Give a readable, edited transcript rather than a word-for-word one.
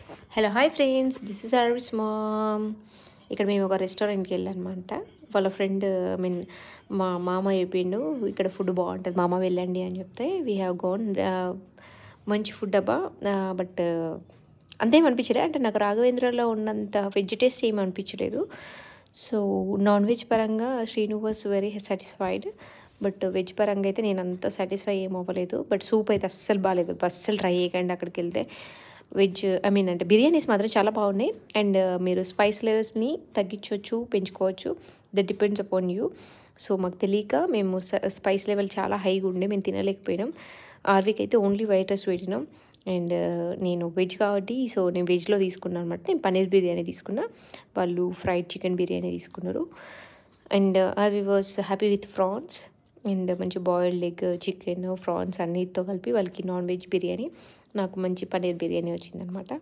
Hello hi friends, this is ఆర్విస్ mom. ఇక్కడ మేము ఒక రెస్టారెంట్కి వెళ్ళామన్నమాట. వాళ్ళ ఫ్రెండ్ మా మామ చెప్పిండు ఇక్కడ ఫుడ్ బాగుంటుంది మామ వెళ్ళండి అని చెప్తే వీ హ్యావ్ గోన్. మంచి ఫుడ్ అబ్బా, బట్ అంతేం అనిపించలేదు. అంటే నాకు రాఘవేంద్రలో ఉన్నంత వెజ్ టేస్ట్ ఏమి అనిపించలేదు. సో నాన్ వెజ్ పరంగా Srinu was very satisfied, but veg పరంగా అయితే నేను అంత సాటిస్ఫై ఏం అవ్వలేదు. బట్ సూప్ అయితే అస్సలు బాగాలేదు, అస్సలు ట్రై చేయకండి అక్కడికి వెళ్తే. వెజ్ అంటే బిర్యానీస్ మాత్రం చాలా బాగున్నాయి. అండ్ మీరు స్పైస్ లెవెల్స్ని తగ్గించవచ్చు, పెంచుకోవచ్చు. That depends upon you. So మాకు తెలియక మేము స్పైస్ లెవెల్ చాలా హైగా ఉండే మేము తినలేకపోయినాం. ఆర్వీకి అయితే ఓన్లీ వైట్ రైస్ పెట్టినాం. అండ్ నేను వెజ్ కాబట్టి సో నేను వెజ్లో తీసుకున్నాను అనమాట. నేను పన్నీర్ బిర్యానీ తీసుకున్నా, వాళ్ళు ఫ్రైడ్ చికెన్ బిర్యానీ తీసుకున్నారు. And Arvi was happy with prawns. And మంచి బాయిల్డ్ ఎగ్, చికెన్, ఫ్రాన్స్ అన్నిటితో కలిపి వాళ్ళకి నాన్ వెజ్ బిర్యానీ, నాకు మంచి పన్నీర్ బిర్యానీ వచ్చిందనమాట.